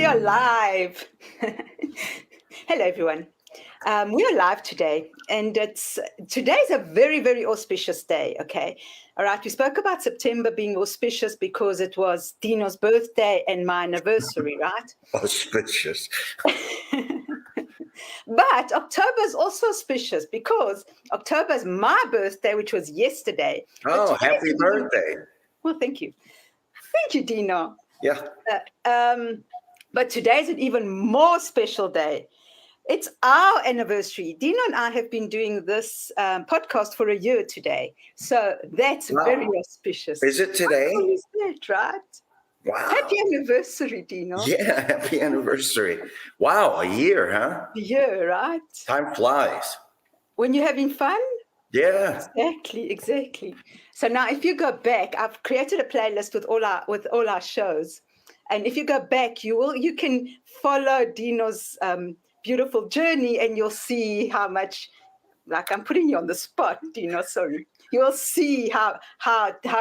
we are live. Hello, everyone. We are live today, and today's a very, very auspicious day, okay? All right, we spoke about September being auspicious because it was Dino's birthday and my anniversary, right? Auspicious. But October is also auspicious because October is my birthday, which was yesterday. Oh, happy birthday. Well, thank you. Thank you, Dino. Yeah. But today's an even more special day. It's our anniversary. Dino and I have been doing this podcast for a year today. So that's very auspicious. Is it today? How is that, right? Wow. Happy anniversary, Dino. Yeah, happy anniversary. Wow, a year, huh? A year, right? Time flies. When you're having fun? Yeah. Exactly. So now if you go back, I've created a playlist with all our shows. And if you go back, you can follow Dino's beautiful journey, and you'll see how much, like, I'm putting you on the spot, Dino, sorry. You will see how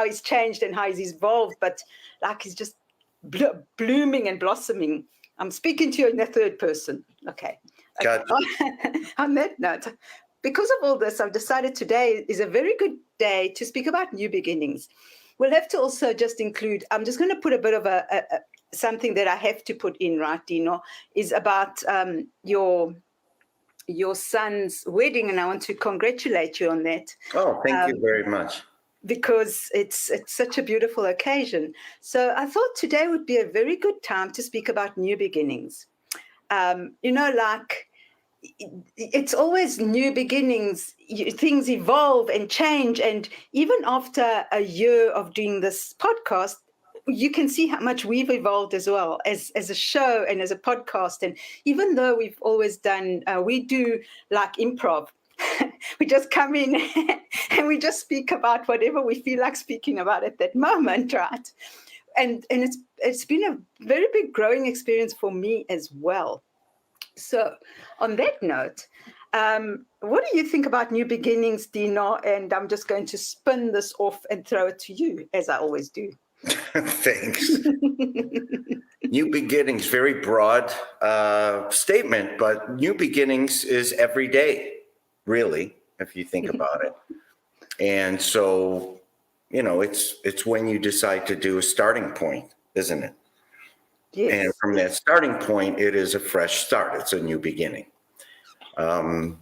he's changed and how he's evolved, but like he's just blooming and blossoming. I'm speaking to you in the third person. Okay. Gotcha. On that note, because of all this, I've decided today is a very good day to speak about new beginnings. We'll have to also just include, I'm just going to put a bit of something that I have to put in, right, Dino, is about your son's wedding, and I want to congratulate you on that. Oh, thank you very much. Because it's such a beautiful occasion. So I thought today would be a very good time to speak about new beginnings. Like, it's always new beginnings. Things evolve and change. And even after a year of doing this podcast, you can see how much we've evolved as well as a show and as a podcast. And even though we've always done, we do like improv. We just come in and we just speak about whatever we feel like speaking about at that moment, right? And it's been a very big growing experience for me as well. So on that note, what do you think about new beginnings, Dino? And I'm just going to spin this off and throw it to you, as I always do. Thanks. New beginnings, very broad statement, but new beginnings is every day, really, if you think about it. And so, it's when you decide to do a starting point, isn't it? Yes. And from that starting point, it is a fresh start. It's a new beginning. A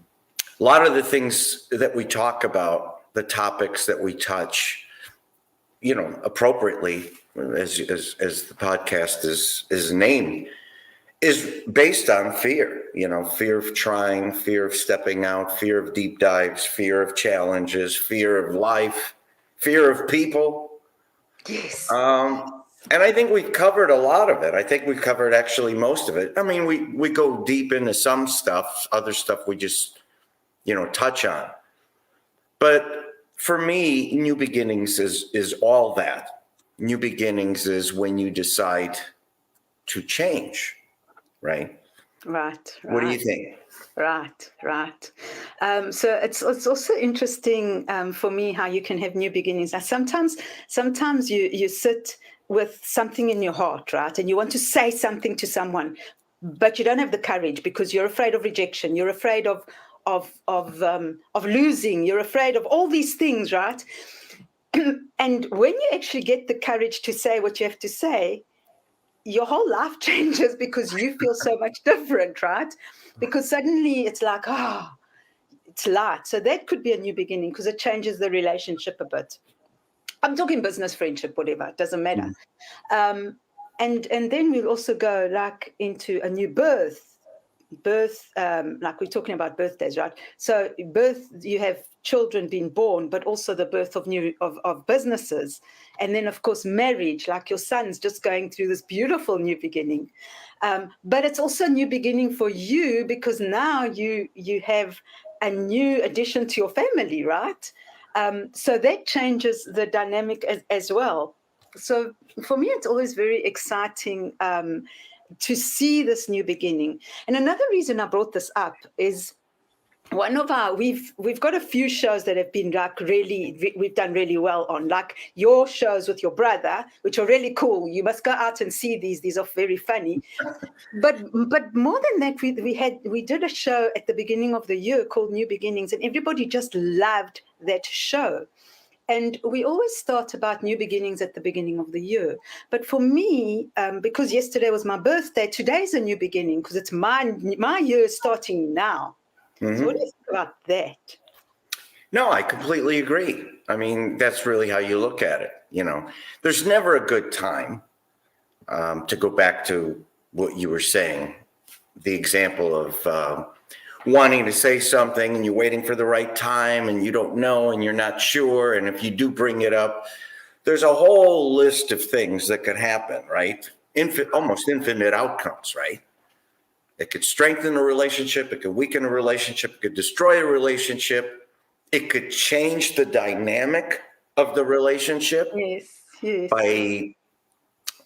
lot of the things that we talk about, the topics that we touch, appropriately, as the podcast is named, is based on fear. Fear of trying, fear of stepping out, fear of deep dives, fear of challenges, fear of life, fear of people. Yes. And I think we've covered a lot of it. I think we've covered actually most of it. I mean, we go deep into some stuff, other stuff we just, touch on. But for me, new beginnings is all that. New beginnings is when you decide to change, right? Right. What do you think? Right. So it's also interesting for me how you can have new beginnings. Sometimes you sit with something in your heart, right? And you want to say something to someone, but you don't have the courage because you're afraid of rejection. You're afraid of losing. You're afraid of all these things, right? And when you actually get the courage to say what you have to say, your whole life changes because you feel so much different, right? Because suddenly it's like, it's light. So that could be a new beginning because it changes the relationship a bit. I'm talking business, friendship, whatever. It doesn't matter. And then we'll also go like into a new birth, like we're talking about birthdays, right? So birth, you have children being born, but also the birth of businesses. And then, of course, marriage, like your son's just going through this beautiful new beginning. But it's also a new beginning for you because now you have a new addition to your family, right? So that changes the dynamic as well. So for me, it's always very exciting to see this new beginning. And another reason I brought this up is one of our we've got a few shows that have been like we've done really well on, like your shows with your brother, which are really cool. You must go out and see these are very funny. But more than that, we did a show at the beginning of the year called New Beginnings, and everybody just loved that show. And we always start about new beginnings at the beginning of the year. But for me, because yesterday was my birthday, today's a new beginning because it's my year starting now. Mm-hmm. So what do you think about that? No, I completely agree. I mean, that's really how you look at it. You know, there's never a good time to go back to what you were saying, the example of wanting to say something and you're waiting for the right time and you don't know and you're not sure. And if you do bring it up, there's a whole list of things that could happen, right? Almost infinite outcomes, right? It could strengthen a relationship. It could weaken a relationship. It could destroy a relationship. It could change the dynamic of the relationship. Yes. By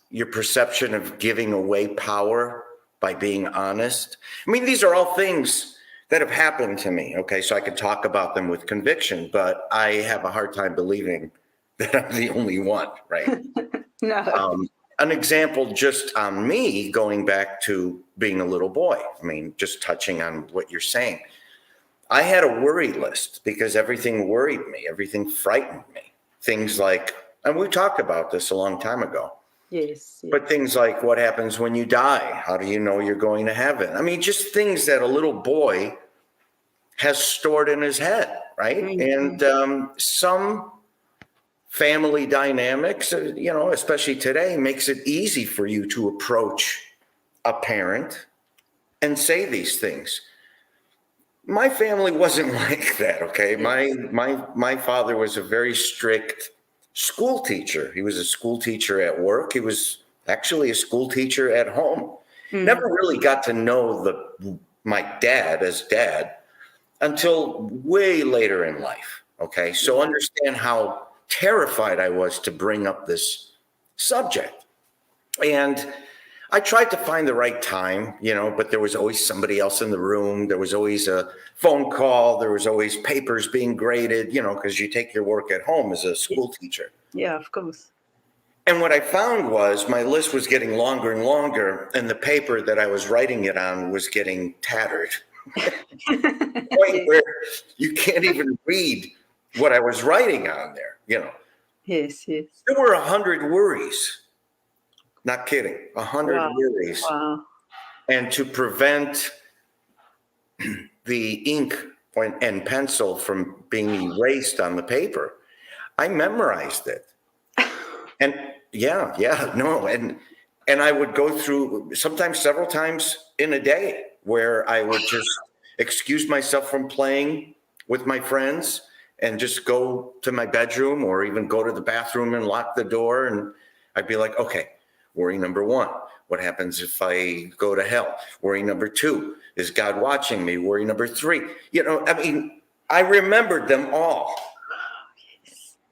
your perception of giving away power by being honest. I mean, these are all things that have happened to me. Okay, so I can talk about them with conviction, but I have a hard time believing that I'm the only one, right? No. An example just on me, going back to being a little boy. I mean, just touching on what you're saying. I had a worry list because everything worried me. Everything frightened me. Things like, and we talked about this a long time ago. Yes. But things like, what happens when you die? How do you know you're going to heaven? I mean, just things that a little boy has stored in his head, right? Mm-hmm. And some family dynamics, you know, especially today, makes it easy for you to approach a parent and say these things. My family wasn't like that, okay? My father was a very strict school teacher. He was a school teacher at work. He was actually a school teacher at home. Mm-hmm. Never really got to know my dad as dad until way later in life. Okay. So understand how terrified I was to bring up this subject. And I tried to find the right time, you know, but there was always somebody else in the room. There was always a phone call. There was always papers being graded, you know, because you take your work at home as a school teacher. Yeah, of course. And what I found was my list was getting longer and longer, and the paper that I was writing it on was getting tattered. The point where you can't even read what I was writing on there, you know. Yes. There were 100 worries. Not kidding. 100 worries. Wow. And to prevent the ink and pencil from being erased on the paper, I memorized it. And and I would go through sometimes several times in a day where I would just excuse myself from playing with my friends and just go to my bedroom or even go to the bathroom and lock the door. And I'd be like, okay, worry number 1, what happens if I go to hell? Worry number 2, is God watching me? Worry number 3, you know, I mean, I remembered them all.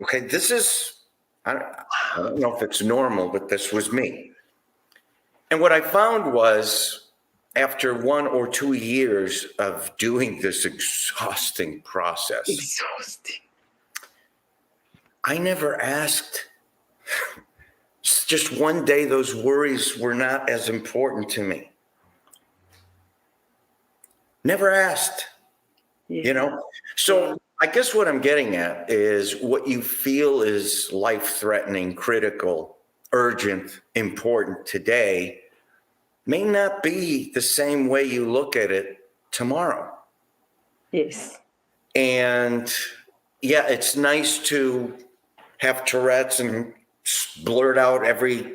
Okay, this is, I don't know if it's normal, but this was me. And what I found was after 1 or 2 years of doing this exhausting process, I never asked. Just one day, those worries were not as important to me. Never asked, you know? So I guess what I'm getting at is what you feel is life-threatening, critical, urgent, important today may not be the same way you look at it tomorrow. Yes. And yeah, it's nice to have Tourette's and blurt out every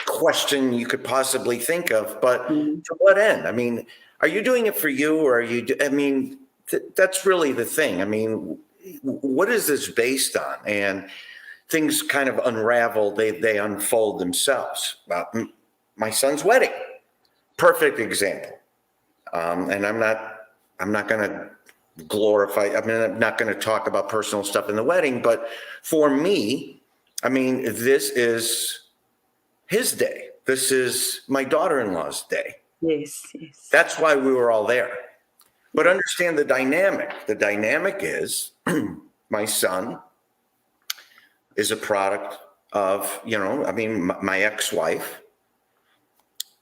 question you could possibly think of, but to what end? I mean, are you doing it for you, or are you, I mean, that's really the thing. I mean, what is this based on? And things kind of unravel, they unfold themselves. My son's wedding, perfect example. And I'm not going to glorify, I mean, I'm not going to talk about personal stuff in the wedding, but for me, I mean, this is his day. This is my daughter-in-law's day. Yes. That's why we were all there. But understand the dynamic. The dynamic is my son is a product of, my ex-wife.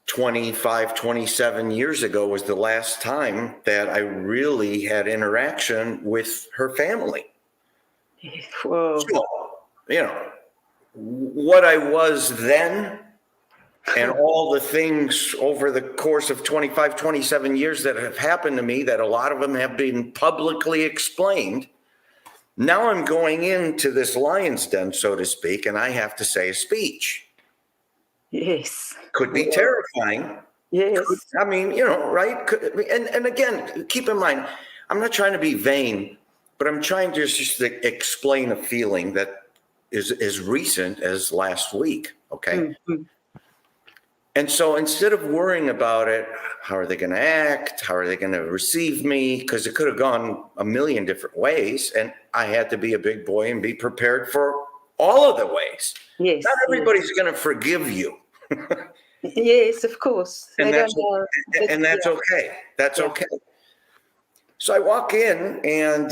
25, 27 years ago was the last time that I really had interaction with her family. Whoa. So, what I was then and all the things over the course of 25, 27 years that have happened to me, that a lot of them have been publicly explained. Now I'm going into this lion's den, so to speak, and I have to say a speech. Yes. Could be terrifying. Yes. Right? And again, keep in mind, I'm not trying to be vain, but I'm trying to just explain a feeling that is as recent as last week. Okay. Mm-hmm. And so instead of worrying about it, how are they going to act? How are they going to receive me? Because it could have gone a million different ways. And I had to be a big boy and be prepared for all of the ways. Yes. Not everybody's going to forgive you. Yes, of course. And that's okay. That's okay. So I walk in and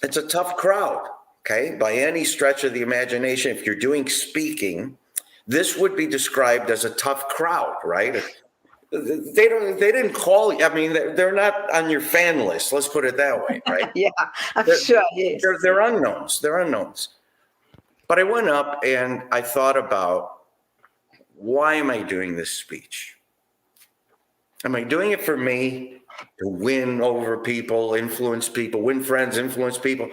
it's a tough crowd. Okay. By any stretch of the imagination, if you're doing speaking, this would be described as a tough crowd, right? They didn't call you. I mean, they're not on your fan list. Let's put it that way, right? Yeah, I'm sure. Yes. They're unknowns. They're unknowns. But I went up and I thought about, why am I doing this speech? Am I doing it for me to win over people, influence people, win friends, influence people?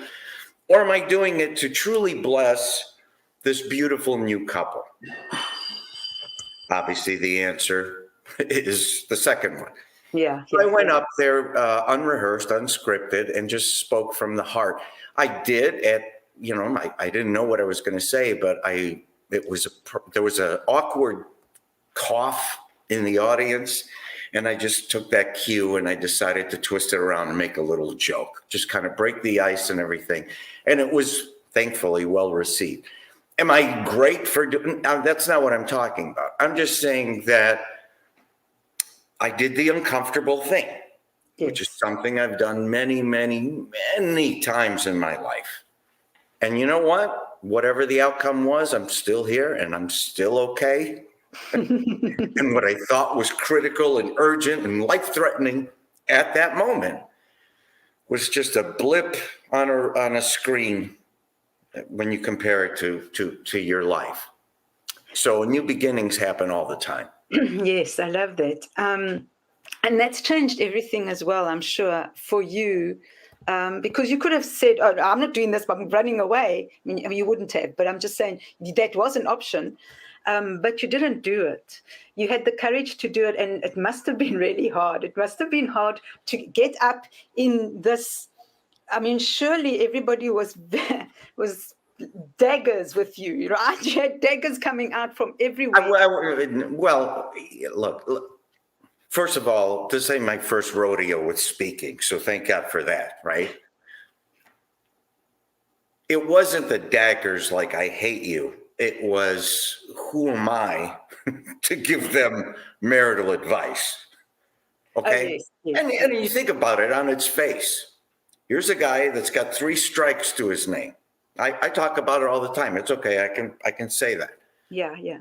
Or am I doing it to truly bless this beautiful new couple? Obviously, the answer is the second one. Yeah. So I went up there unrehearsed, unscripted, and just spoke from the heart. I did I didn't know what I was going to say, but there was an awkward cough in the audience, and I just took that cue and I decided to twist it around and make a little joke, just kind of break the ice and everything. And it was thankfully well received. Am I great for doing? That's not what I'm talking about. I'm just saying that I did the uncomfortable thing, which is something I've done many, many, many times in my life. And you know what? Whatever the outcome was, I'm still here and I'm still okay. And what I thought was critical and urgent and life-threatening at that moment was just a blip on a screen when you compare it to your life. So new beginnings happen all the time. Yes, I love that. And that's changed everything as well, I'm sure, for you. Because you could have said, oh, I'm not doing this, but I'm running away. I mean, you wouldn't have, but I'm just saying that was an option. But you didn't do it. You had the courage to do it, and it must have been really hard. It must have been hard to get up in this. I mean, surely everybody was daggers with you, right? You had daggers coming out from everywhere. Well, look. First of all, this ain't my first rodeo with speaking, so thank God for that, right? It wasn't the daggers like I hate you. It was, who am I to give them marital advice? Okay? Oh, yes. And you think about it on its face. Here's a guy that's got 3 strikes to his name. I talk about it all the time. It's okay. I can say that. Yeah.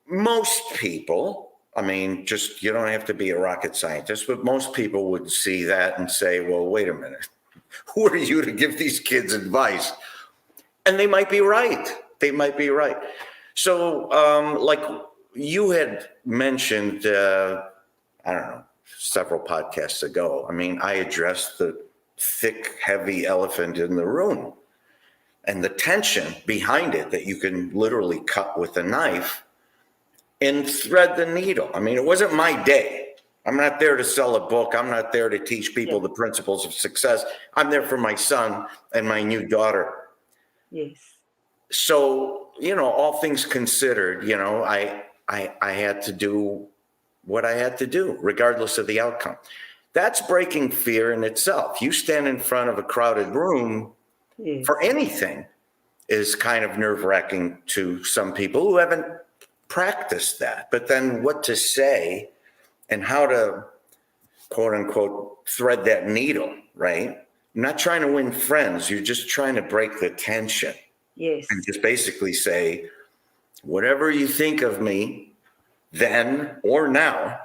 Most people, I mean, just, you don't have to be a rocket scientist, but most people would see that and say, well, wait a minute. Who are you to give these kids advice? And they might be right. So, like you had mentioned, I don't know, several podcasts ago, I mean, I addressed the thick, heavy elephant in the room and the tension behind it that you can literally cut with a knife and thread the needle. I mean, it wasn't my day. I'm not there to sell a book. I'm not there to teach people the principles of success. I'm there for my son and my new daughter. Yes. So, all things considered, I had to do what I had to do, regardless of the outcome. That's breaking fear in itself. You stand in front of a crowded room for anything is kind of nerve-wracking to some people who haven't practiced that. But then what to say and how to quote unquote, thread that needle, right? You're not trying to win friends. You're just trying to break the tension. Yes. And just basically say, whatever you think of me then or now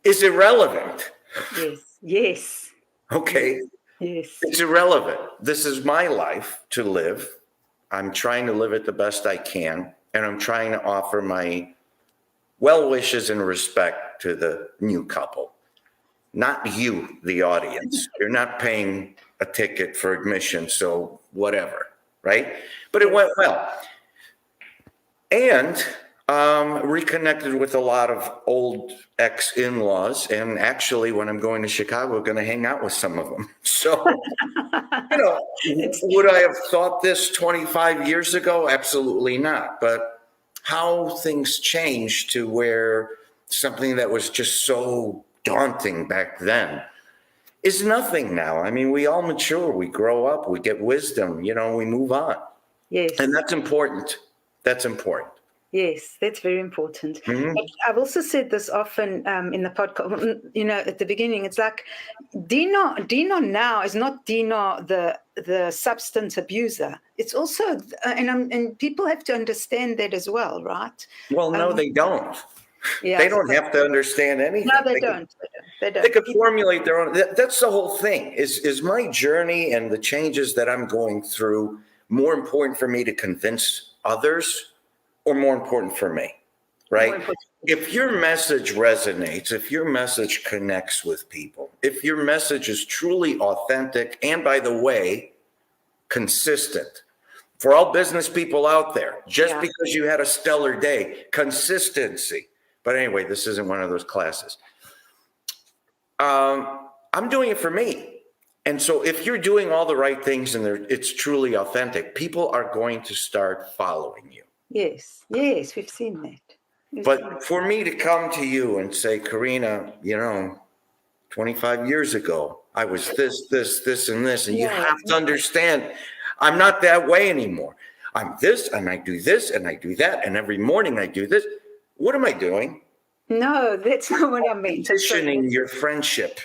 is irrelevant. Yes. Yes. Okay. Yes. It's irrelevant. This is my life to live. I'm trying to live it the best I can. And I'm trying to offer my well wishes and respect to the new couple. Not you, the audience. You're not paying a ticket for admission, so whatever, right? But it went well. And reconnected with a lot of old ex-in-laws. And actually, when I'm going to Chicago, I'm going to hang out with some of them. So, would I have thought this 25 years ago? Absolutely not. But how things change to where something that was just so daunting back then is nothing now. I mean, we all mature, we grow up, we get wisdom, we move on. Yes. And that's important. That's important. Yes, that's very important. Mm-hmm. But I've also said this often in the podcast, at the beginning, it's like Dino now is not Dino, the substance abuser. It's also, and people have to understand that as well, right? Well, no, they don't. Yeah, they don't have to understand anything. No, they don't. They don't. They could formulate their own. That's the whole thing. Is my journey and the changes that I'm going through more important for me to convince others, or more important for me? Right? If your message resonates, if your message connects with people, if your message is truly authentic, and by the way, consistent. For all business people out there, just because you had a stellar day, consistency. But anyway, this isn't one of those classes. I'm doing it for me. And so if you're doing all the right things and it's truly authentic, people are going to start following you. Yes, we've seen that. But for me to come to you and say, Carina, 25 years ago, I was this, and this, and you have to understand, I'm not that way anymore. I'm this, and I do this, and I do that, and every morning I do this. What am I doing? No, that's not what I meant. Positioning your friendship.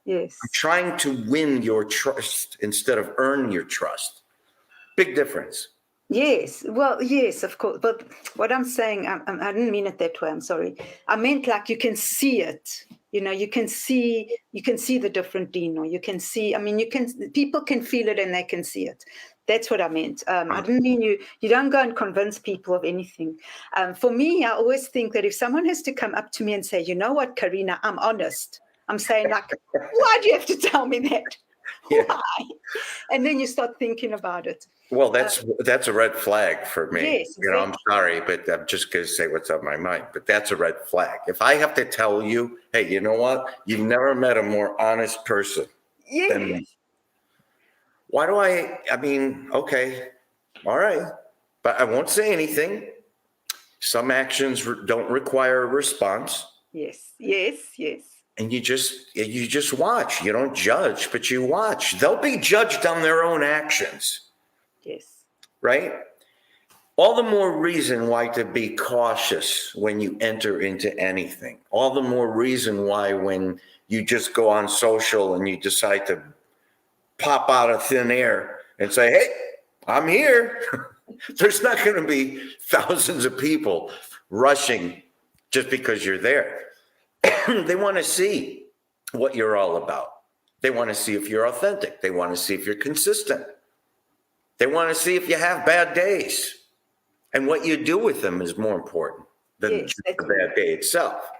Yes. I'm trying to win your trust instead of earn your trust. Big difference. Yes. Well, yes, of course. But what I'm saying, I didn't mean it that way. I'm sorry. I meant like you can see it. You can see the different Dino. You can see. I mean, people can feel it and they can see it. That's what I meant. I didn't mean you don't go and convince people of anything. For me, I always think that if someone has to come up to me and say, you know what, Carina, I'm honest. I'm saying like, why do you have to tell me that? Yeah. Why? And then you start thinking about it. Well, that's a red flag for me. Yes, exactly. I'm sorry, but I'm just going to say what's on my mind. But that's a red flag. If I have to tell you, hey, you know what? You've never met a more honest person than me. Why do I mean, okay, all right, but I won't say anything. Some actions don't require a response. Yes. And you just watch. You don't judge, but you watch. They'll be judged on their own actions. Yes. Right? All the more reason why to be cautious when you enter into anything. All the more reason why when you just go on social and you decide to pop out of thin air and say, hey, I'm here. There's not going to be thousands of people rushing just because you're there. They want to see what you're all about. They want to see if you're authentic. They want to see if you're consistent. They want to see if you have bad days. And what you do with them is more important than just the bad day itself.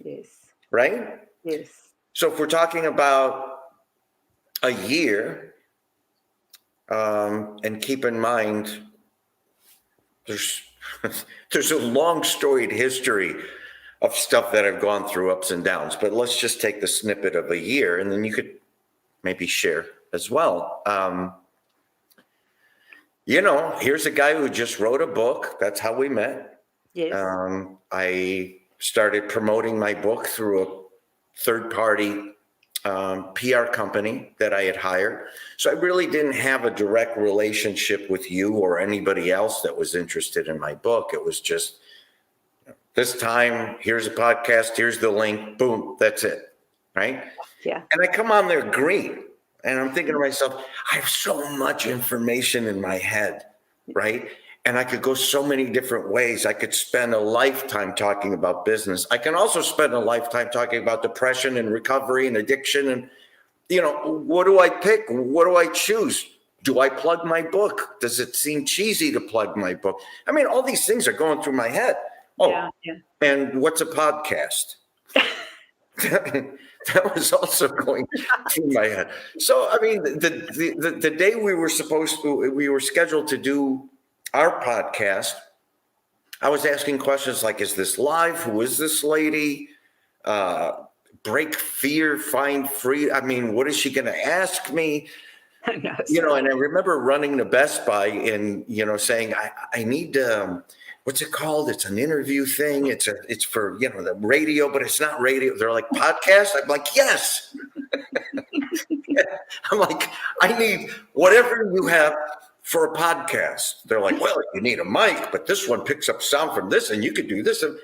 Yes. Right? Yes. So if we're talking about a year, and keep in mind, there's a long storied history of stuff that I've gone through, ups and downs, but let's just take the snippet of a year and then you could maybe share as well. Here's a guy who just wrote a book. That's how we met. Yes. I started promoting my book through a third-party PR company that I had hired. So I really didn't have a direct relationship with you or anybody else that was interested in my book. It was just this time, here's a podcast, here's the link, boom, that's it, right? Yeah. And I come on there green, and I'm thinking to myself, I have so much information in my head, right? And I could go so many different ways. I could spend a lifetime talking about business. I can also spend a lifetime talking about depression and recovery and addiction. And, what do I pick? What do I choose? Do I plug my book? Does it seem cheesy to plug my book? I mean, all these things are going through my head. Oh, yeah. And what's a podcast? That was also going through my head. So, I mean, the day we were scheduled to do our podcast, I was asking questions like, is this live? Who is this lady? Break fear, find free. I mean, what is she going to ask me? And I remember running to Best Buy and, saying, I need, what's it called? It's an interview thing. It's for, the radio, but it's not radio. They're like, podcast? I'm like, yes. I'm like, I need whatever you have for a podcast. They're like, well, you need a mic, but this one picks up sound from this and you could do this. And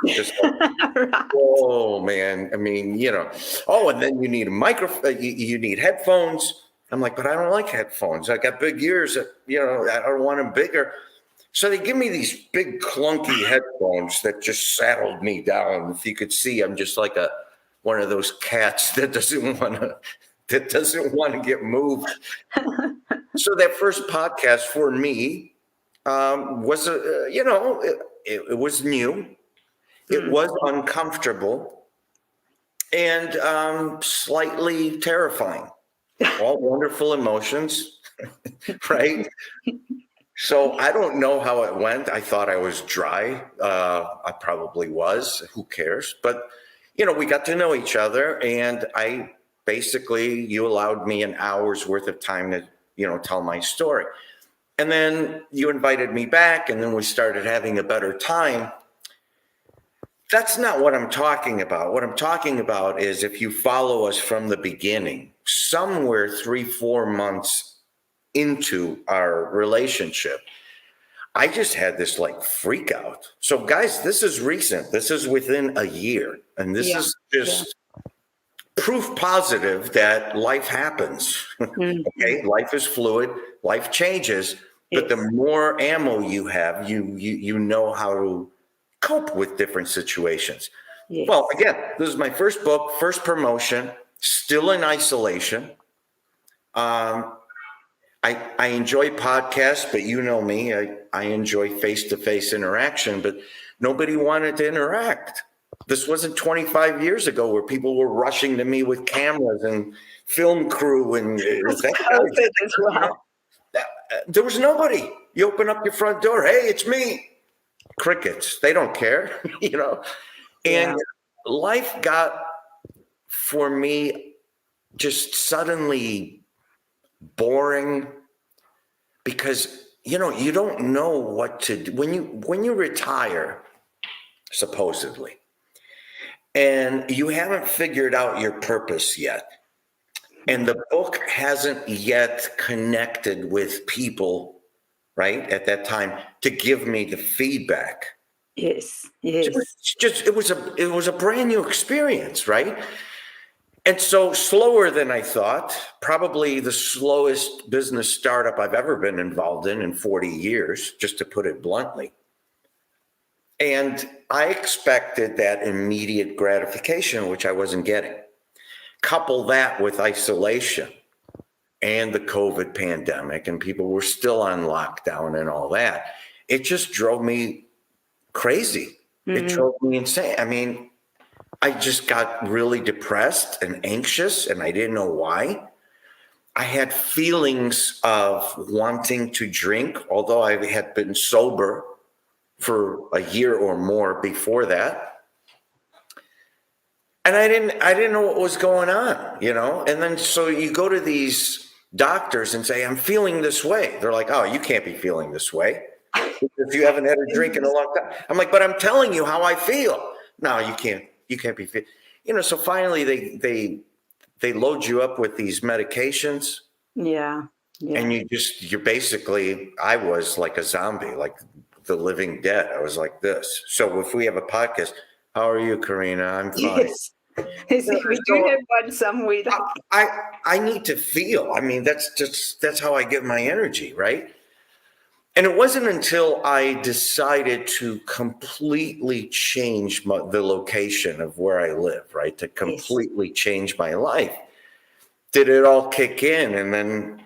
just like, right. Oh man. I mean, and then you need a microphone, you need headphones. I'm like, but I don't like headphones. I got big ears, I don't want them bigger. So they give me these big clunky headphones that just saddled me down. If you could see, I'm just like one of those cats that doesn't want to get moved. So that first podcast for me was it was new. It was uncomfortable and slightly terrifying. All wonderful emotions, right? So I don't know how it went. I thought I was dry. I probably was. Who cares? But, we got to know each other, and you allowed me an hour's worth of time to, tell my story. And then you invited me back, and then we started having a better time. That's not what I'm talking about. What I'm talking about is if you follow us from the beginning, somewhere 3-4 months into our relationship, I just had this freak out. So guys, this is recent. This is within a year. And this is just proof positive that life happens. Okay. Life is fluid. Life changes. But the more ammo you have, you know how to cope with different situations. Yes. Well, again, this is my first book, first promotion, still in isolation. I enjoy podcasts, but you know me, I enjoy face-to-face interaction, but nobody wanted to interact. This wasn't 25 years ago where people were rushing to me with cameras and film crew and there was nobody. You open up your front door, hey, it's me. Crickets. They don't care, And life got, for me, just suddenly boring because, you don't know what to do. When you retire, supposedly, and you haven't figured out your purpose yet, and the book hasn't yet connected with people, right, at that time, to give me the feedback. Yes. It was a brand new experience, right? And so slower than I thought, probably the slowest business startup I've ever been involved in 40 years, just to put it bluntly. And I expected that immediate gratification, which I wasn't getting. Couple that with isolation and the COVID pandemic, and people were still on lockdown and all that. It just drove me crazy. It drove me insane. I mean, I just got really depressed and anxious, and I didn't know why. I had feelings of wanting to drink, although I had been sober for a year or more before that. And I didn't know what was going on, And then so you go to these doctors and say, I'm feeling this way. They're like, oh, you can't be feeling this way if you haven't had a drink in a long time. I'm like, but I'm telling you how I feel. No, you can't be feeling. So finally they load you up with these medications. Yeah. And you're basically, I was like a zombie. Like the living dead. I was like this. So if we have a podcast, how are you, Carina? I'm fine. Yes. We do have one somewhere. I need to feel. I mean, that's how I get my energy, right? And it wasn't until I decided to completely change the location of where I live, right? To completely change my life, did it all kick in. And then,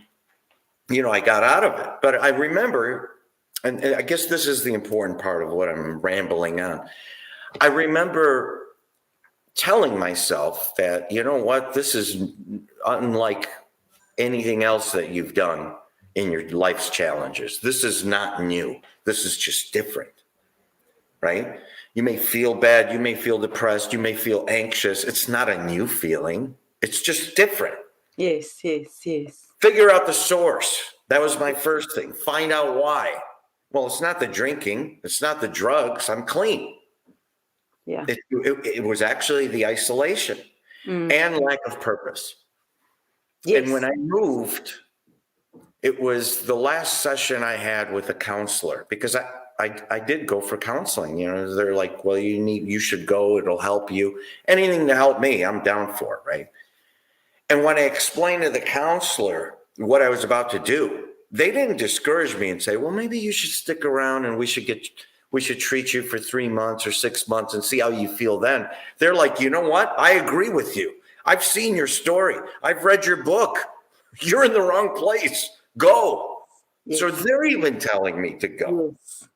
I got out of it. But I remember, and I guess this is the important part of what I'm rambling on. I remember telling myself that, you know what, this is unlike anything else that you've done in your life's challenges. This is not new. This is just different, right? You may feel bad. You may feel depressed. You may feel anxious. It's not a new feeling. It's just different. Yes. Figure out the source. That was my first thing. Find out why. Well, it's not the drinking. It's not the drugs. I'm clean. Yeah. It was actually the isolation and lack of purpose. Yes. And when I moved, it was the last session I had with a counselor, because I did go for counseling. They're like, well, you should go. It'll help you. Anything to help me, I'm down for it, right? And when I explained to the counselor what I was about to do, they didn't discourage me and say, well, maybe you should stick around and we should treat you for 3 months or 6 months and see how you feel then. They're like, you know what? I agree with you. I've seen your story. I've read your book. You're in the wrong place. Go. Yes. So they're even telling me to go. Yes.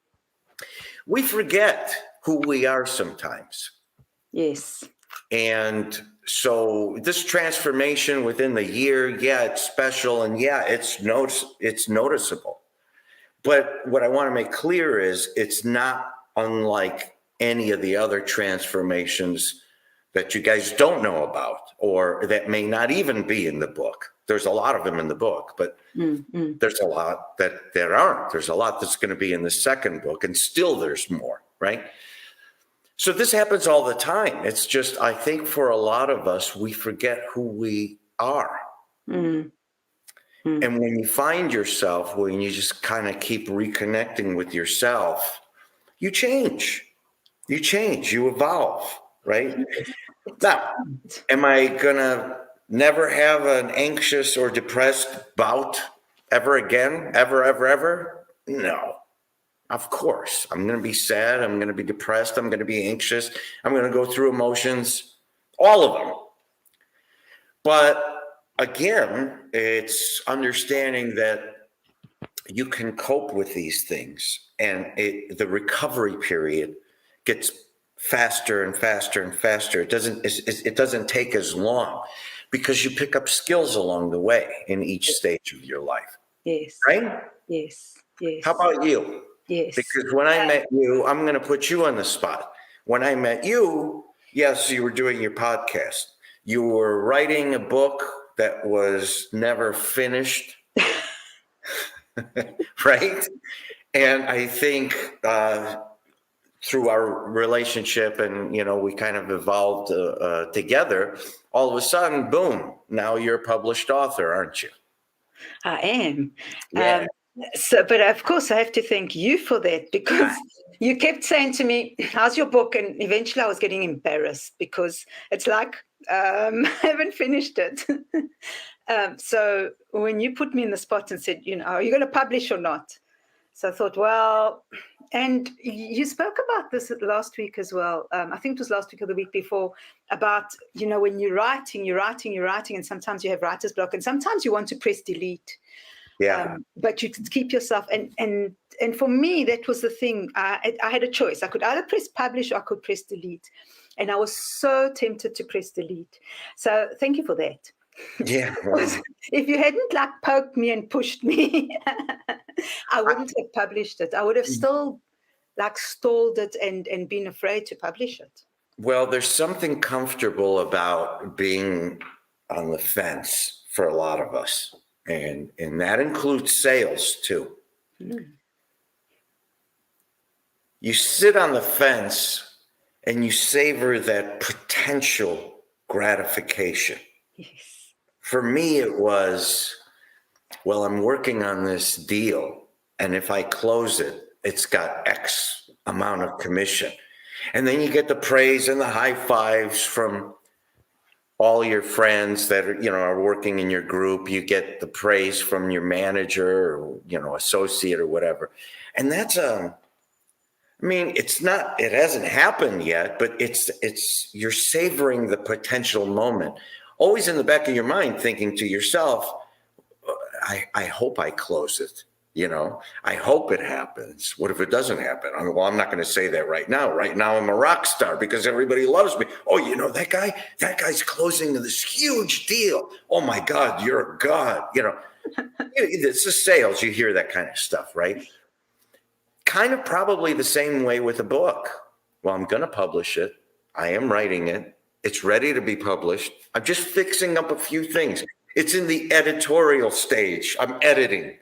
We forget who we are sometimes. Yes. And so this transformation within the year, it's special, and it's noticeable. But what I want to make clear is it's not unlike any of the other transformations that you guys don't know about, or that may not even be in the book. There's a lot of them in the book, but there's a lot that aren't. There's a lot that's going to be in the second book, and still there's more, right? So this happens all the time. It's just, I think for a lot of us, we forget who we are. And when you find yourself, when you just kind of keep reconnecting with yourself, you change, you evolve, right? Now, am I going to never have an anxious or depressed bout ever again? Ever? No. Of course, I'm going to be sad. I'm going to be depressed. I'm going to be anxious. I'm going to go through emotions, all of them. But again, it's understanding that you can cope with these things, and the recovery period gets faster and faster and faster. It doesn't take as long, because you pick up skills along the way in each stage of your life. Yes. Right? Yes. How about you? Yes. Because when I met you, I'm going to put you on the spot. When I met you, yes, you were doing your podcast. You were writing a book that was never finished, right? And I think through our relationship, and we kind of evolved together, all of a sudden, boom, now you're a published author, aren't you? I am. Yeah. But of course, I have to thank you for that, because you kept saying to me, how's your book? And eventually I was getting embarrassed, because it's like, I haven't finished it. So when you put me in the spot and said, are you going to publish or not? So I thought, well, and you spoke about this last week as well. I think it was last week or the week before, about, when you're writing, and sometimes you have writer's block, and sometimes you want to press delete. Yeah. But you keep yourself, and for me, that was the thing. I had a choice. I could either press publish or I could press delete. And I was so tempted to press delete. So thank you for that. Yeah. If you hadn't poked me and pushed me, I wouldn't have published it. I would have still stalled it and been afraid to publish it. Well, there's something comfortable about being on the fence for a lot of us. And that includes sales too. You sit on the fence and you savor that potential gratification. Yes. For me, it was, well, I'm working on this deal, and if I close it, it's got X amount of commission. And then you get the praise and the high fives from all your friends that are working in your group. You get the praise from your manager or, associate or whatever. And that's it hasn't happened yet, but you're savoring the potential moment. Always in the back of your mind, thinking to yourself, I hope I close it. I hope it happens. What if it doesn't happen? I'm not going to say that right now. Right now, I'm a rock star because everybody loves me. Oh, that guy's closing this huge deal. Oh my God, you're a god. It's the sales. You hear that kind of stuff, right? Kind of probably the same way with a book. Well, I'm going to publish it. I am writing it. It's ready to be published. I'm just fixing up a few things. It's in the editorial stage. I'm editing.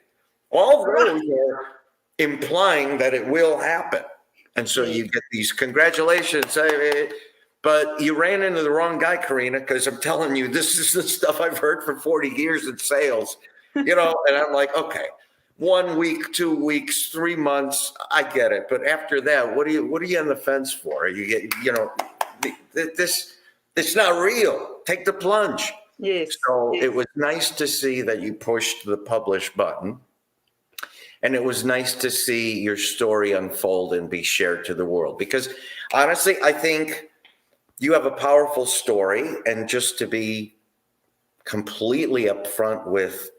All those are implying that it will happen. And so you get these congratulations, but you ran into the wrong guy, Carina, because I'm telling you, this is the stuff I've heard for 40 years in sales, and I'm like, okay, 1 week, 2 weeks, 3 months, I get it. But after that, what are you on the fence for? It's not real. Take the plunge. Yes. So It was nice to see that you pushed the publish button. And it was nice to see your story unfold and be shared to the world. Because honestly, I think you have a powerful story. And just to be completely upfront with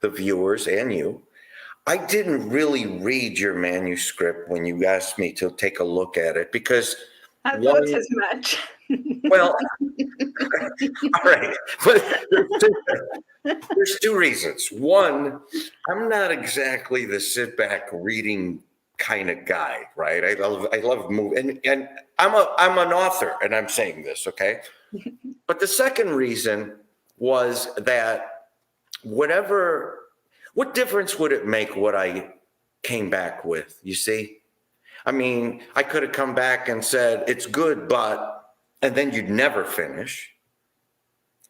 the viewers and you, I didn't really read your manuscript when you asked me to take a look at it because I thought as much. Well, all right. There's two reasons. One, I'm not exactly the sit back reading kind of guy, right? I love moving, and I'm an author, and I'm saying this, okay? But the second reason was that what difference would it make what I came back with? You see, I could have come back and said it's good, and then you'd never finish.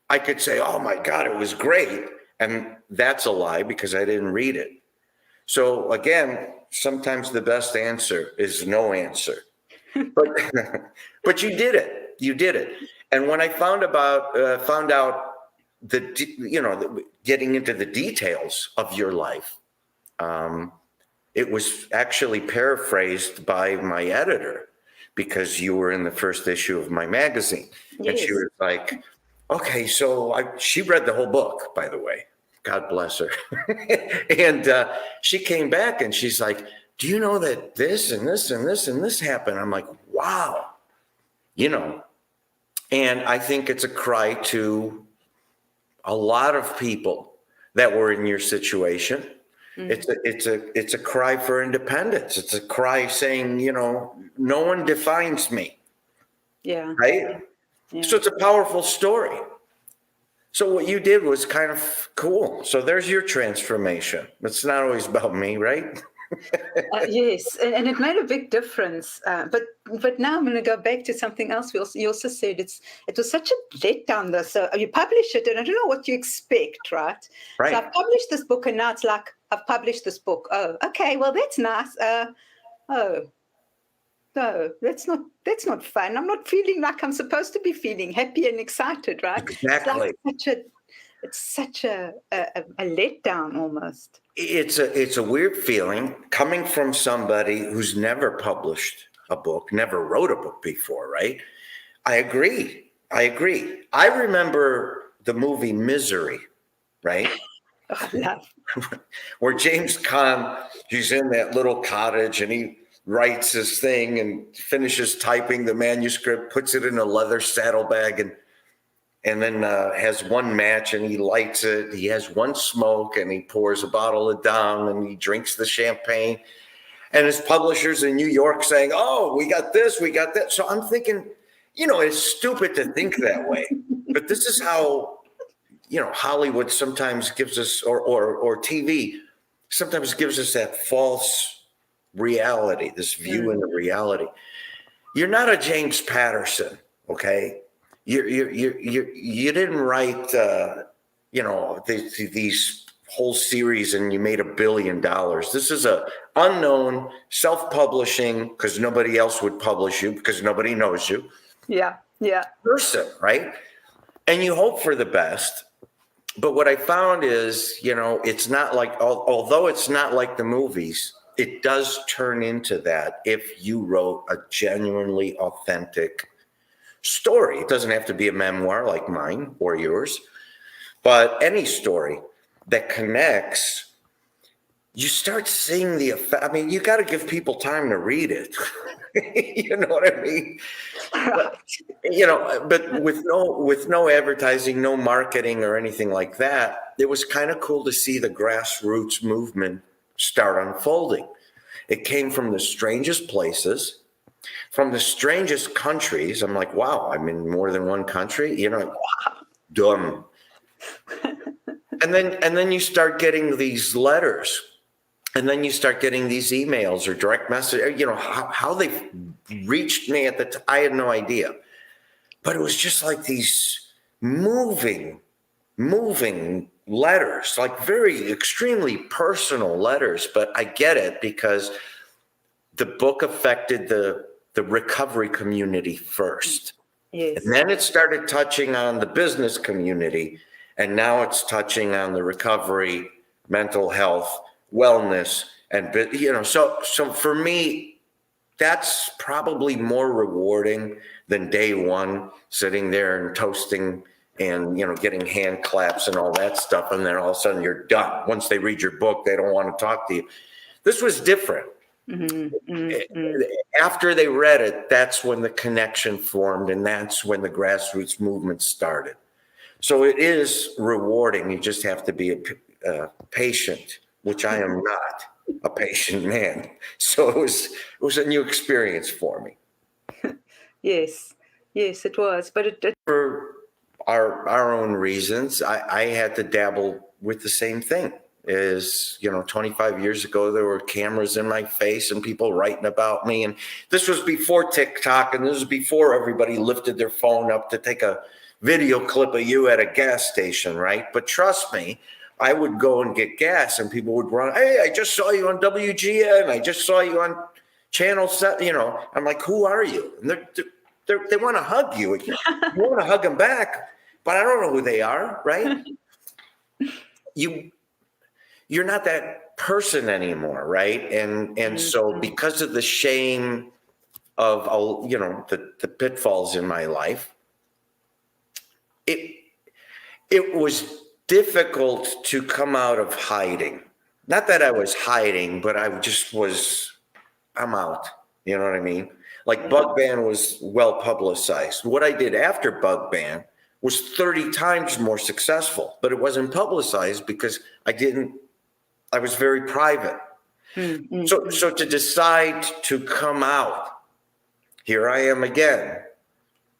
I could say, oh my God, it was great. And that's a lie because I didn't read it. So again, sometimes the best answer is no answer. But you did it. You did it. And when I found out getting into the details of your life, it was actually paraphrased by my editor because you were in the first issue of my magazine. Yes. And she was like, okay, so she read the whole book, by the way. God bless her. And she came back and she's like, do you know that this and this and this and this happened? I'm like, wow. And I think it's a cry to a lot of people that were in your situation. Mm-hmm. It's a cry for independence. It's a cry saying, no one defines me. Yeah. Right? Yeah. So it's a powerful story. So what you did was kind of cool. So there's your transformation. It's not always about me, right? Yes, and it made a big difference. But now I'm going to go back to something else. You also said it was such a letdown, though. So you publish it, and I don't know what you expect, right? Right. So I've published this book, and now it's like I've published this book. Oh, okay, well that's nice. No, that's not fun. I'm not feeling like I'm supposed to be feeling happy and excited, right? Exactly. It's such a letdown almost. It's a weird feeling coming from somebody who's never published a book, never wrote a book before, right? I agree. I remember the movie Misery, right? Where James Caan, he's in that little cottage and he writes his thing and finishes typing the manuscript, puts it in a leather saddlebag and then has one match and he lights it. He has one smoke and he pours a bottle of Dom and he drinks the champagne. And his publishers in New York saying, oh, we got this, we got that. So I'm thinking, it's stupid to think that way. But this is how, Hollywood sometimes gives us, or TV sometimes gives us that false reality, this view into reality. You're not a James Patterson, okay? You didn't write, these whole series and you made $1 billion. This is a unknown, self-publishing, because nobody else would publish you because nobody knows you. Yeah. Person, right? And you hope for the best. But what I found is, it's not like, although it's not like the movies, it does turn into that if you wrote a genuinely authentic story. It doesn't have to be a memoir like mine or yours, but any story that connects, you start seeing the effect. I mean, you got to give people time to read it. You know what I mean? But with no advertising, no marketing or anything like that, it was kind of cool to see the grassroots movement start unfolding. It came from the strangest places, from the strangest countries. I'm like, wow, I'm in more than one country, dumb. And then you start getting these letters, and then you start getting these emails or direct message, how they reached me at the time, I had no idea. But it was just like these moving letters, like very extremely personal letters. But I get it because the book affected the recovery community first. Yes. And then it started touching on the business community. And now it's touching on the recovery, mental health, wellness, and so for me, that's probably more rewarding than day one, sitting there and toasting and getting hand claps and all that stuff, and then all of a sudden you're done. Once they read your book, they don't want to talk to you. This was different. After they read it, that's when the connection formed, and that's when the grassroots movement started. So it is rewarding. You just have to be patient, which I am not a patient man. So it was a new experience for me. Yes, it was. But it for our own reasons, I had to dabble with the same thing. 25 years ago, there were cameras in my face and people writing about me. And this was before TikTok, and this was before everybody lifted their phone up to take a video clip of you at a gas station, right? But trust me, I would go and get gas and people would run, hey, I just saw you on WGN. I just saw you on Channel 7. I'm like, who are you? And they want to hug you. You want to hug them back, but I don't know who they are, right? You're not that person anymore, right? And so because of the shame of the pitfalls in my life, it was difficult to come out of hiding. Not that I was hiding, but I just I'm out. You know what I mean? Like Bug Ban was well publicized. What I did after Bug Ban was 30 times more successful, but it wasn't publicized because I was very private. So to decide to come out, here I am again.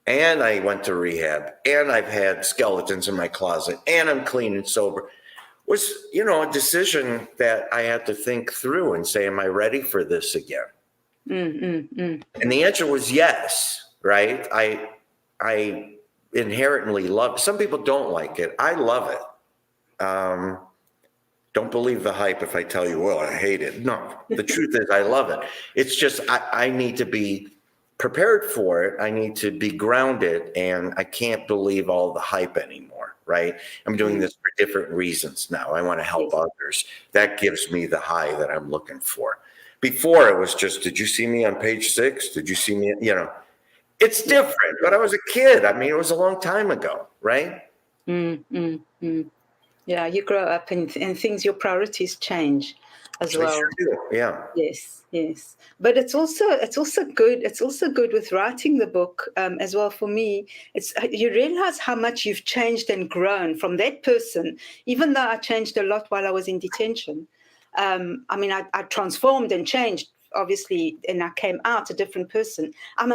And I went to rehab, and I've had skeletons in my closet, and I'm clean and sober, was, a decision that I had to think through and say, am I ready for this again? And the answer was yes, right? I inherently love it. Some people don't like it. I love it. Don't believe the hype if I tell you, well, I hate it. No, the truth is I love it. It's just I need to be prepared for it. I need to be grounded, and I can't believe all the hype anymore, right? I'm doing this for different reasons now. I want to help others. That gives me the high that I'm looking for. Before it was just, did you see me on page 6? Did you see me? It's different, but I was a kid. I mean, it was a long time ago, right? Yeah, you grow up and things, your priorities change as well. Sure do. Yeah. Yes. But it's also good. It's also good with writing the book as well. For me, you realize how much you've changed and grown from that person. Even though I changed a lot while I was in detention, I transformed and changed, obviously, and I came out a different person. I'm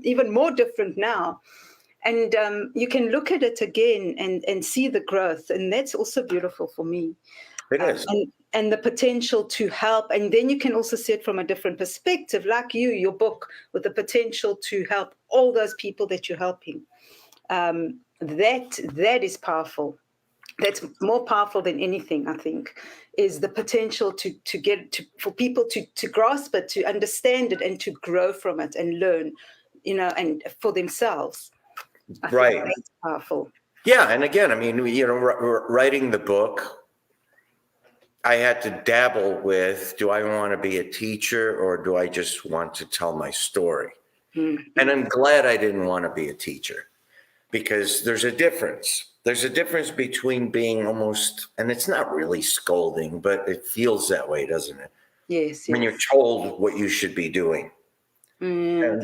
even more different now. And you can look at it again and see the growth. And that's also beautiful for me. It is. And the potential to help. And then you can also see it from a different perspective, like your book, with the potential to help all those people that you're helping. That is powerful. that's more powerful than anything, I think, is the potential for people to grasp it, to understand it, and to grow from it and learn, and for themselves. I think that's powerful. Yeah. And again, I mean, writing the book, I had to dabble with, do I want to be a teacher or do I just want to tell my story? Mm-hmm. And I'm glad I didn't want to be a teacher, because there's a difference. There's a difference between being almost, and it's not really scolding, but it feels that way, doesn't it? Yes. When you're told what you should be doing. And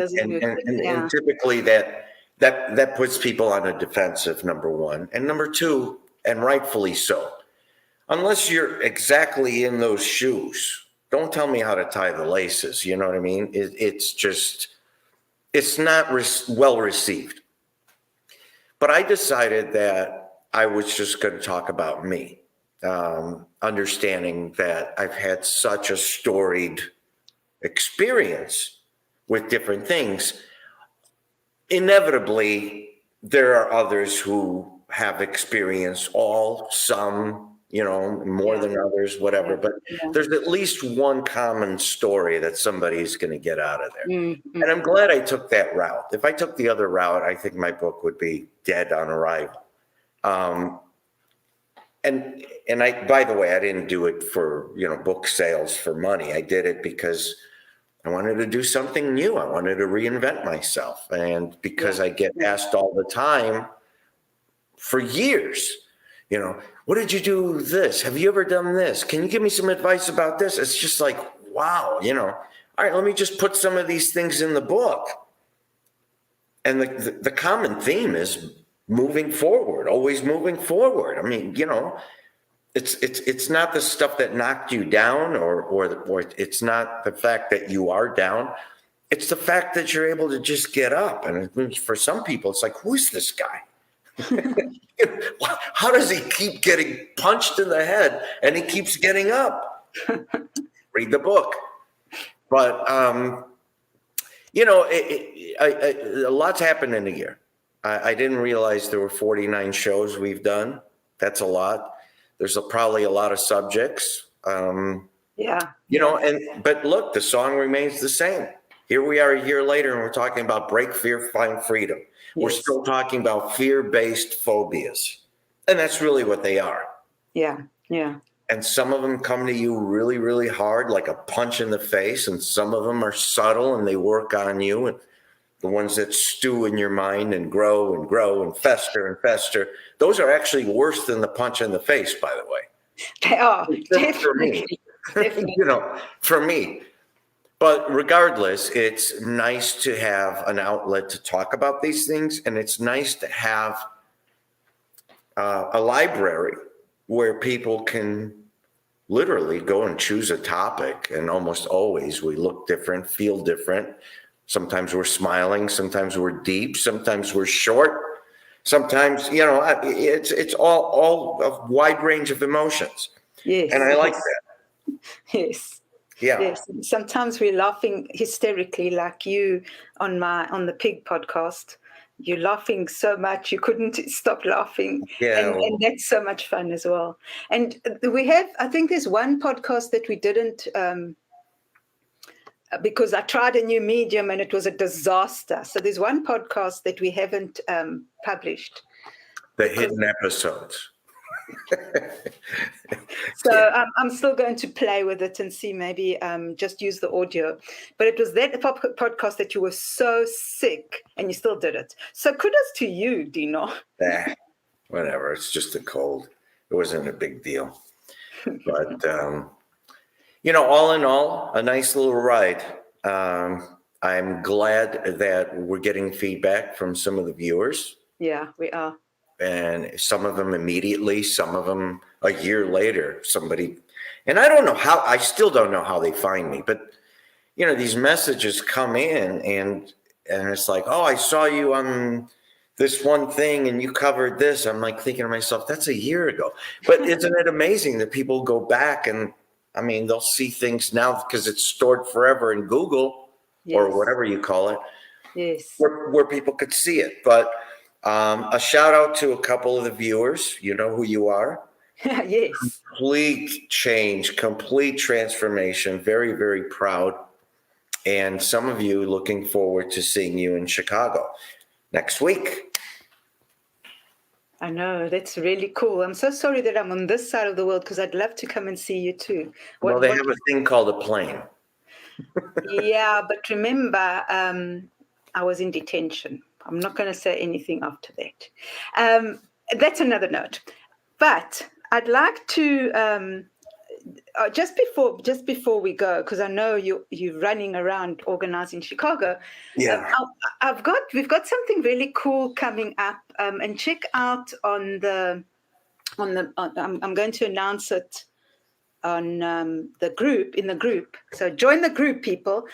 typically that puts people on a defensive, number one. And number two, and rightfully so, unless you're exactly in those shoes, don't tell me how to tie the laces. You know what I mean? It's not well received. But I decided that I was just going to talk about me, understanding that I've had such a storied experience with different things. Inevitably, there are others who have experienced some, more than others, whatever. But there's at least one common story that somebody's going to get out of there. Mm-hmm. And I'm glad I took that route. If I took the other route, I think my book would be dead on arrival. And I, by the way, I didn't do it for, book sales for money. I did it because I wanted to do something new. I wanted to reinvent myself. And because I get asked all the time for years, what did you do this? Have you ever done this? Can you give me some advice about this? It's just like, wow, all right, let me just put some of these things in the book. And the common theme is moving forward, always moving forward. I mean, it's not the stuff that knocked you down or it's not the fact that you are down. It's the fact that you're able to just get up. And for some people, it's like, who's this guy? How does he keep getting punched in the head and he keeps getting up? Read the book. But, a lot's happened in a year. I didn't realize there were 49 shows we've done. That's a lot. There's probably a lot of subjects. But look, the song remains the same. Here we are a year later and we're talking about Break Fear, Find Freedom. Yes. We're still talking about fear-based phobias. And that's really what they are. Yeah. And some of them come to you really, really hard, like a punch in the face. And some of them are subtle and they work on you. And the ones that stew in your mind and grow and fester, those are actually worse than the punch in the face, by the way. They are. For me. For me. But regardless, it's nice to have an outlet to talk about these things. And it's nice to have a library where people can literally go and choose a topic. And almost always we look different, feel different. Sometimes we're smiling. Sometimes we're deep. Sometimes we're short. Sometimes, it's all a wide range of emotions. Yes. And I like that. Yes. Yeah. Yes. Sometimes we're laughing hysterically, like you on the Pig podcast. You're laughing so much you couldn't stop laughing. Yeah. And that's so much fun as well. And I think there's one podcast that we didn't, because I tried a new medium and it was a disaster. So there's one podcast that we haven't published. The hidden episodes. So I'm still going to play with it and see, maybe just use the audio. But it was that podcast that you were so sick and you still did it. So kudos to you, Dino. Whatever. It's just a cold. It wasn't a big deal. But, all in all, a nice little ride. I'm glad that we're getting feedback from some of the viewers. Yeah, we are. And some of them immediately, some of them a year later, and I still don't know how they find me, but these messages come in and it's like, oh, I saw you on this one thing and you covered this. I'm like thinking to myself, that's a year ago. But isn't it amazing that people go back and, they'll see things now because it's stored forever in Google or whatever you call it. Yes. Where people could see it. But A shout out to a couple of the viewers. You know who you are. Yes. Complete change, complete transformation. Very, very proud. And some of you looking forward to seeing you in Chicago next week. I know, that's really cool. I'm so sorry that I'm on this side of the world because I'd love to come and see you too. Well, they have a thing called a plane. Yeah, but remember, I was in detention. I'm not going to say anything after that. That's another note. But I'd like to just before we go, because I know you're running around organizing Chicago. Yeah. We've got something really cool coming up, and check out I'm going to announce it on the group. So join the group, people,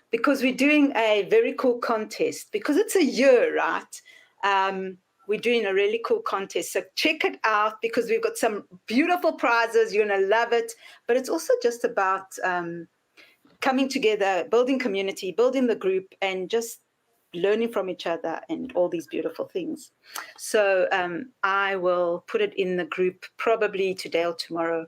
because we're doing a very cool contest. Because it's a year, right? We're doing a really cool contest. So check it out because we've got some beautiful prizes. You're going to love it. But it's also just about coming together, building community, building the group, and just learning from each other and all these beautiful things. So I will put it in the group probably today or tomorrow.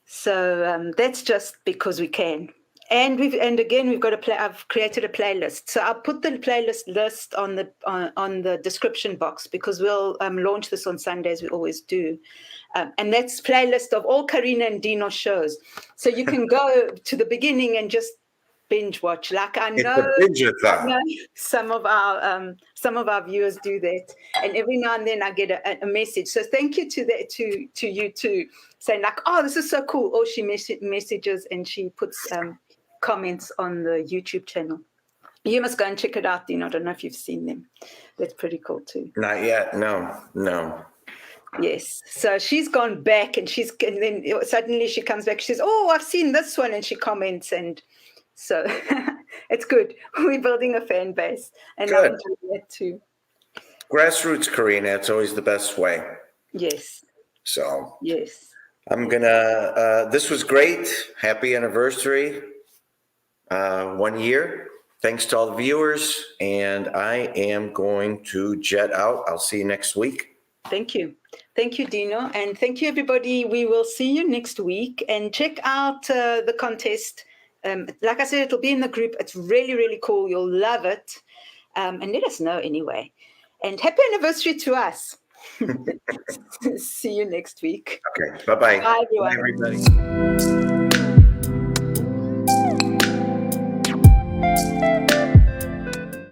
So that's just because we can. And again we've got I've created a playlist. So I'll put the playlist list on the description box because we'll launch this on Sundays. We always do. And that's playlist of all Carina and Dino shows. So you can go to the beginning and just binge watch. Like I know some of our viewers do that, and every now and then I get a message. So thank you to you too, saying like, oh, this is so cool. Or she messages and she puts comments on the YouTube channel. You must go and check it out, Dino. I don't know if you've seen them. That's pretty cool too. Not yet. No. Yes. So she's gone back and then suddenly she comes back. She says, oh, I've seen this one. And she comments. And so it's good. We're building a fan base. And I'm doing that too. Grassroots, Carina. It's always the best way. Yes. So. Yes. I'm going to, this was great. Happy anniversary. 1 year. Thanks to all the viewers. And I am going to jet out. I'll see you next week. Thank you. Thank you, Dino. And thank you, everybody. We will see you next week. And check out the contest. Like I said, it'll be in the group. It's really, really cool. You'll love it. And let us know anyway. And happy anniversary to us. See you next week. Okay. Bye-bye. Bye, everyone. Bye, everybody.